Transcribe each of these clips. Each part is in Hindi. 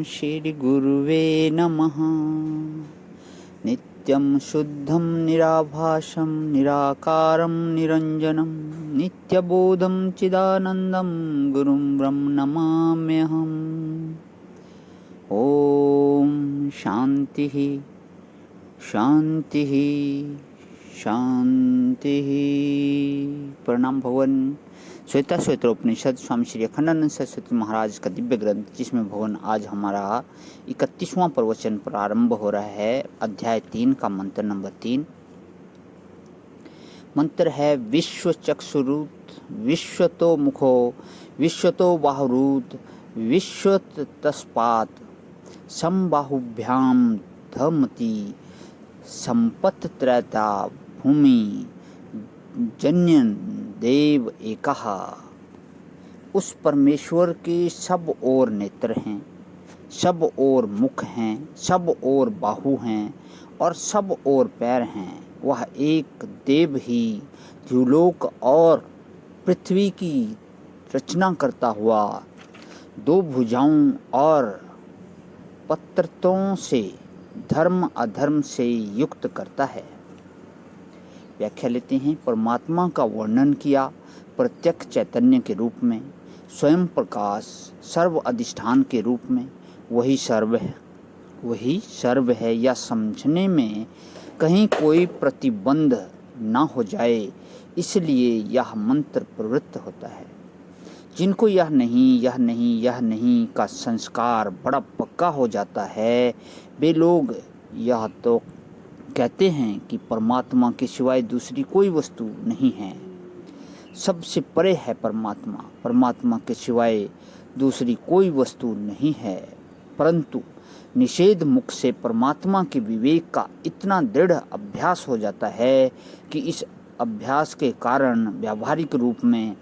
श्रीगुरुवे नमः। नित्यं शुद्धं निराभासं निराकारं निरञ्जनं नित्यबोधं चिदानन्दं गुरुं ब्रह्म नमाम्यहम्। ॐ शान्तिः शान्तिः शान्तिः। प्रणाम भगवान। श्वेता श्वेतोपनिषद स्वामी श्री अखंडानंद सरस्वती महाराज का दिव्य ग्रंथ, जिसमें भगवान आज हमारा 31वां प्रवचन प्रारंभ हो रहा है। अध्याय 3 का मंत्र नंबर 3। मंत्र है विश्व चक्षुरुत विश्वतो मुखो विश्वतो बाहुरुत विश्वत तस्पात समबाहुभ्याम धमति संपत त्रैता भूमि जन्यन देव एकः। उस परमेश्वर के सब ओर नेत्र हैं, सब ओर मुख हैं, सब ओर बाहु हैं और सब ओर पैर हैं। वह एक देव ही द्युलोक और पृथ्वी की रचना करता हुआ दो भुजाओं और पत्रतों से धर्म अधर्म से युक्त करता है। व्याख्या लेते हैं। परमात्मा का वर्णन किया प्रत्यक्ष चैतन्य के रूप में, स्वयं प्रकाश सर्व अधिष्ठान के रूप में। वही सर्व है या समझने में कहीं कोई प्रतिबंध ना हो जाए, इसलिए यह मंत्र प्रवृत्त होता है। जिनको यह नहीं का संस्कार बड़ा पक्का हो जाता है, वे लोग यह तो कहते हैं कि परमात्मा के सिवाय दूसरी कोई वस्तु नहीं है। सबसे परे है परमात्मा, परमात्मा के सिवाय दूसरी कोई वस्तु नहीं है। परंतु निषेध मुख से परमात्मा के विवेक का इतना दृढ़ अभ्यास हो जाता है कि इस अभ्यास के कारण व्यावहारिक रूप में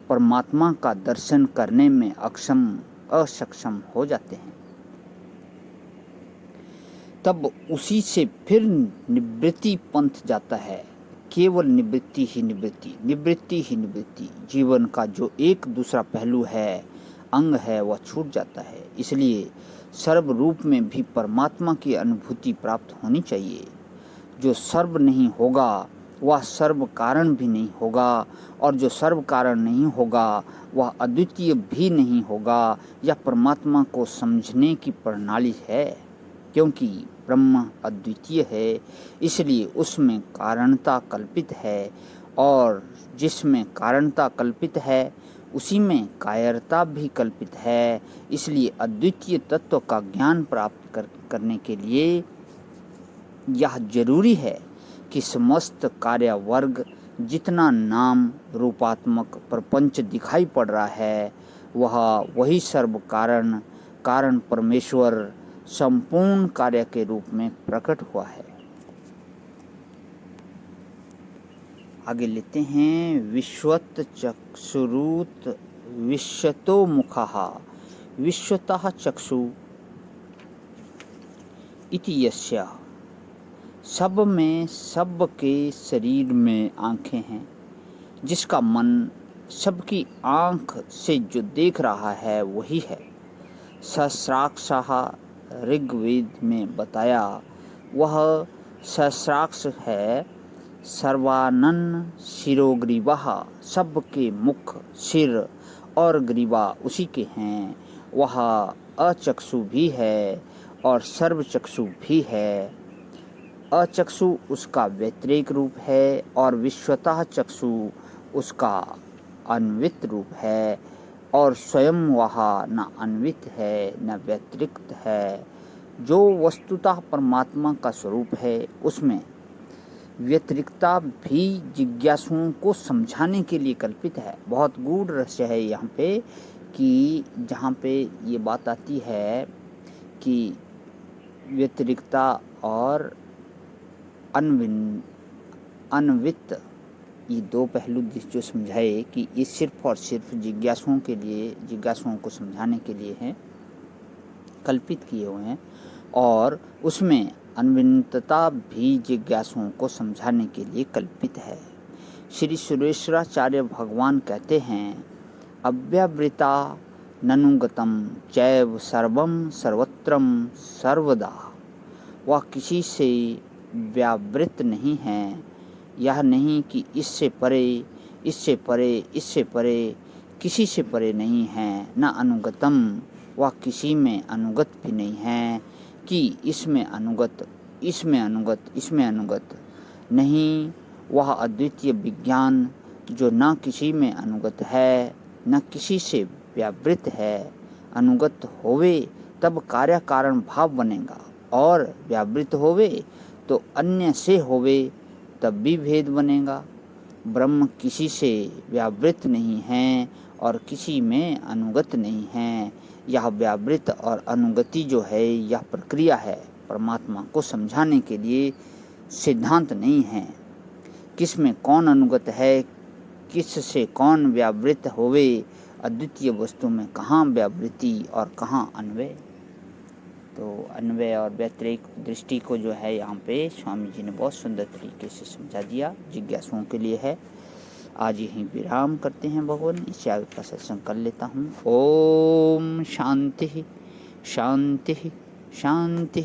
परमात्मा का दर्शन करने में असक्षम हो जाते हैं। तब उसी से फिर निवृत्ति पंथ जाता है। केवल निवृत्ति ही निवृत्ति। जीवन का जो एक दूसरा पहलू है, अंग है, वह छूट जाता है। इसलिए सर्व रूप में भी परमात्मा की अनुभूति प्राप्त होनी चाहिए। जो सर्व नहीं होगा वह सर्व कारण भी नहीं होगा, और जो सर्व कारण नहीं होगा वह अद्वितीय भी नहीं होगा। यह परमात्मा को समझने की प्रणाली है। क्योंकि ब्रह्म अद्वितीय है, इसलिए उसमें कारणता कल्पित है, और जिसमें कारणता कल्पित है उसी में कायरता भी कल्पित है। इसलिए अद्वितीय तत्व का ज्ञान प्राप्त करने के लिए यह जरूरी है कि समस्त कार्य वर्ग जितना नाम रूपात्मक प्रपंच दिखाई पड़ रहा है, वही सर्व कारण परमेश्वर संपूर्ण कार्य के रूप में प्रकट हुआ है। आगे लेते हैं। विश्वत चक्षुरुत विश्वतो मुखः विश्वतः चक्षु इति यस्य। सब में, सब के शरीर में आंखें हैं। जिसका मन सबकी आंख से जो देख रहा है वही है। सहस्राक्षः ऋग्वेद में बताया, वह सहस्राक्ष है। सर्वानन शिरोग्रीवः, सबके मुख, सिर और ग्रीवा उसी के हैं। वह अचक्षु भी है और सर्वचक्षु भी है। अचक्षु उसका व्यतिरेक रूप है और विश्वतः चक्षु उसका अन्वित रूप है, और स्वयं वह न अन्वित है न व्यतिरिक्त है। जो वस्तुतः परमात्मा का स्वरूप है उसमें व्यतिरिक्तता भी जिज्ञासुओं को समझाने के लिए कल्पित है। बहुत गूढ़ रहस्य है यहाँ पे, कि जहाँ पे ये बात आती है कि व्यतिरिक्तता और अन्वित, ये दो पहलू जो समझाए कि ये सिर्फ और सिर्फ जिज्ञासुओं को समझाने के लिए हैं, कल्पित किए हुए हैं, और उसमें अन्वितता भी जिज्ञासुओं को समझाने के लिए कल्पित है। श्री सुरेश्वराचार्य भगवान कहते हैं, अव्यावृता ननुगतम चैव सर्वम सर्वत्रम सर्वदा। वह किसी से व्यावृत नहीं है, यह नहीं कि इससे परे, इससे परे, इससे परे, किसी से परे नहीं है। न अनुगतम, वह किसी में अनुगत भी नहीं है कि इसमें अनुगत, इसमें अनुगत, इसमें अनुगत नहीं। वह अद्वितीय विज्ञान जो न किसी में अनुगत है न किसी से व्यावृत है। अनुगत होवे तब कार्य कारण भाव बनेगा, और व्यावृत होवे तो अन्य से होवे तब भी भेद बनेगा। ब्रह्म किसी से व्यावृत नहीं है और किसी में अनुगत नहीं है। यह व्यावृत और अनुगति जो है यह प्रक्रिया है, परमात्मा को समझाने के लिए सिद्धांत नहीं है। किस में कौन अनुगत है, किस से कौन व्यावृत होवे, अद्वितीय वस्तु में कहाँ व्यावृत्ति और कहाँ अन्वय। तो अन्वय और व्यतिरेक दृष्टि को जो है यहाँ पे स्वामी जी ने बहुत सुंदर तरीके से समझा दिया, जिज्ञासुओं के लिए है। आज यहीं विराम करते हैं भगवान, इससे आगे का सत्संग कर लेता हूँ। ओम शांति शांति शांति।